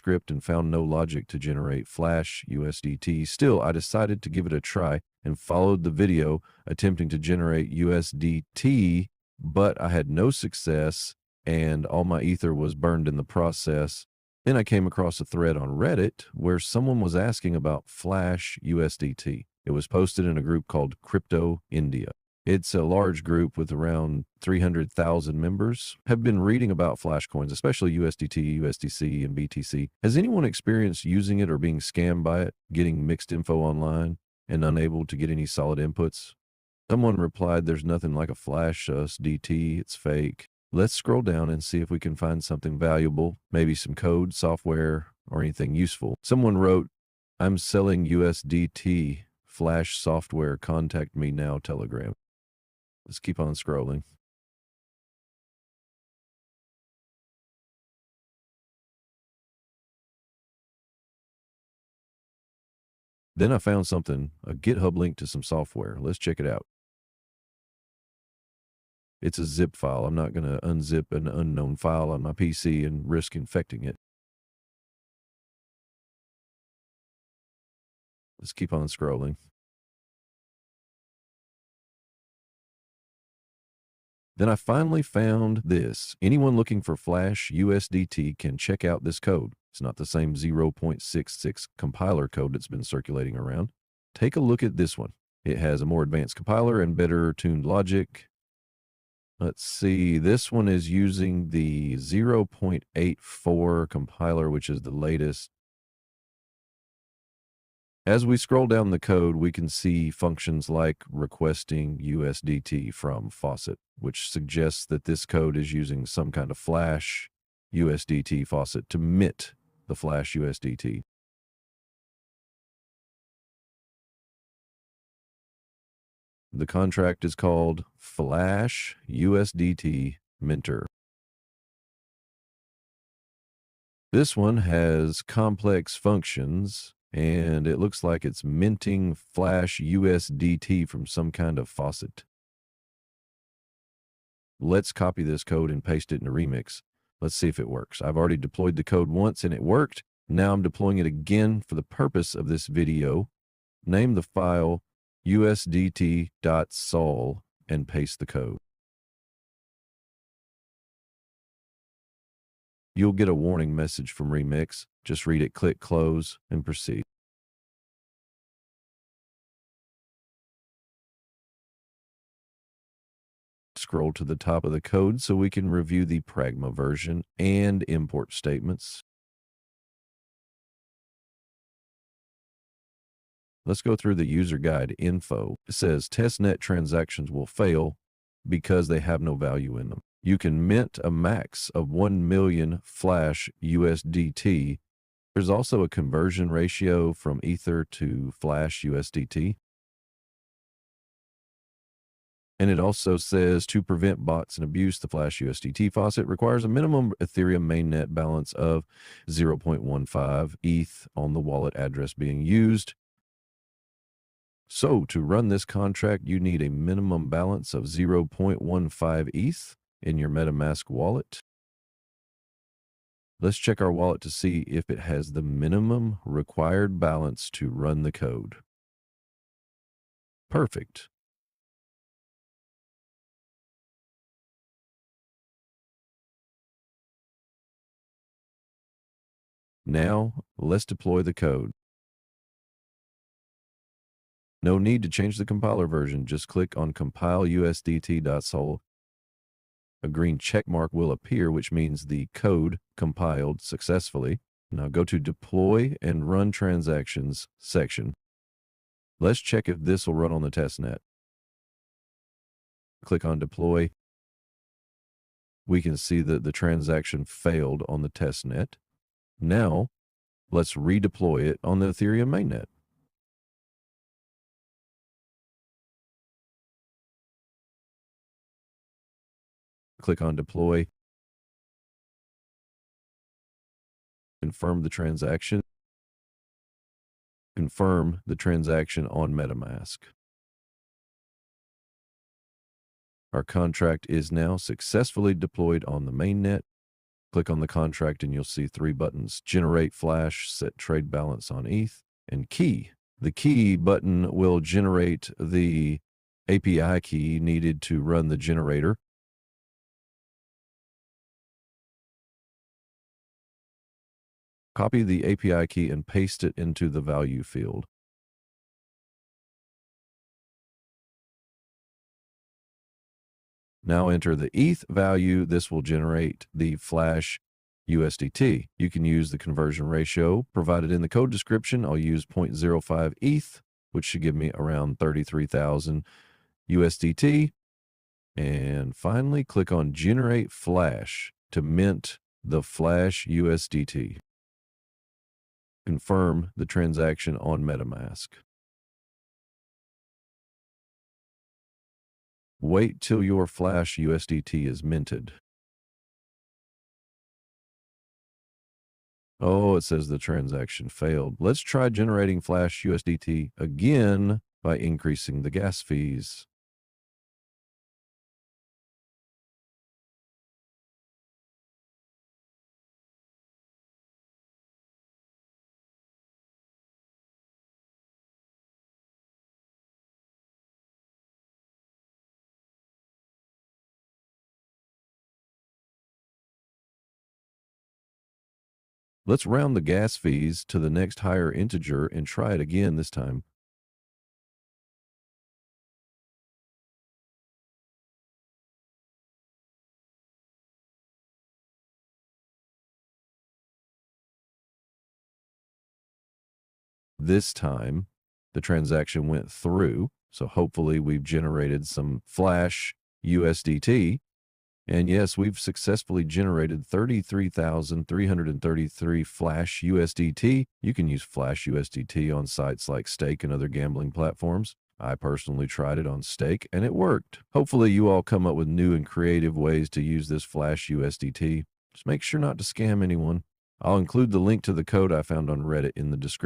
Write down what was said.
script and found no logic to generate Flash USDT. Still, I decided to give it a try and followed the video attempting to generate USDT, but I had no success and all my Ether was burned in the process. Then I came across a thread on Reddit where someone was asking about Flash USDT. It was posted in a group called Crypto India. It's a large group with around 300,000 members. Have been reading about Flash coins, especially USDT, USDC, and BTC. Has anyone experienced using it or being scammed by it, getting mixed info online, and unable to get any solid inputs? Someone replied, there's nothing like a Flash USDT, it's fake. Let's scroll down and see if we can find something valuable, maybe some code, software, or anything useful. Someone wrote, I'm selling USDT, Flash software, contact me now, Telegram. Let's keep on scrolling. Then I found something, a GitHub link to some software. Let's check it out. It's a zip file. I'm not going to unzip an unknown file on my PC and risk infecting it. Let's keep on scrolling. Then I finally found this. Anyone looking for Flash USDT can check out this code. It's not the same 0.66 compiler code that's been circulating around. Take a look at this one. It has a more advanced compiler and better tuned logic. Let's see, this one is using the 0.84 compiler, which is the latest. As we scroll down the code, we can see functions like requesting USDT from faucet, which suggests that this code is using some kind of Flash USDT faucet to mint the Flash USDT. The contract is called Flash USDT Minter. This one has complex functions, and it looks like it's minting Flash USDT from some kind of faucet. Let's copy this code and paste it in a remix. Let's see if it works. I've already deployed the code once and it worked. Now I'm deploying it again for the purpose of this video. Name the file usdt.sol and paste the code. You'll get a warning message from Remix. Just read it, click close, and proceed. Scroll to the top of the code so we can review the Pragma version and import statements. Let's go through the user guide info. It says testnet transactions will fail because they have no value in them. You can mint a max of 1 million Flash USDT. There's also a conversion ratio from Ether to Flash USDT. And it also says to prevent bots and abuse, the Flash USDT faucet requires a minimum Ethereum mainnet balance of 0.15 ETH on the wallet address being used. So to run this contract, you need a minimum balance of 0.15 ETH in your MetaMask wallet. Let's check our wallet to see if it has the minimum required balance to run the code. Perfect. Now, let's deploy the code. No need to change the compiler version. Just click on compile usdt.sol. A green check mark will appear, which means the code compiled successfully. Now go to Deploy and Run Transactions section. Let's check if this will run on the testnet. Click on Deploy. We can see that the transaction failed on the testnet. Now, let's redeploy it on the Ethereum mainnet. Click on Deploy. Confirm the transaction. Confirm the transaction on MetaMask. Our contract is now successfully deployed on the mainnet. Click on the contract and you'll see 3 buttons: Generate Flash, Set Trade Balance on ETH, and Key. The Key button will generate the API key needed to run the generator. Copy the API key and paste it into the value field. Now enter the ETH value. This will generate the Flash USDT. You can use the conversion ratio provided in the code description. I'll use 0.05 ETH, which should give me around 33,000 USDT. And finally, click on Generate Flash to mint the Flash USDT. Confirm the transaction on MetaMask. Wait till your Flash USDT is minted. Oh, it says the transaction failed. Let's try generating Flash USDT again by increasing the gas fees. Let's round the gas fees to the next higher integer and try it again this time. This time, the transaction went through, so hopefully we've generated some Flash USDT. And yes, we've successfully generated 33,333 Flash USDT. You can use Flash USDT on sites like Stake and other gambling platforms. I personally tried it on Stake and it worked. Hopefully you all come up with new and creative ways to use this Flash USDT. Just make sure not to scam anyone. I'll include the link to the code I found on Reddit in the description.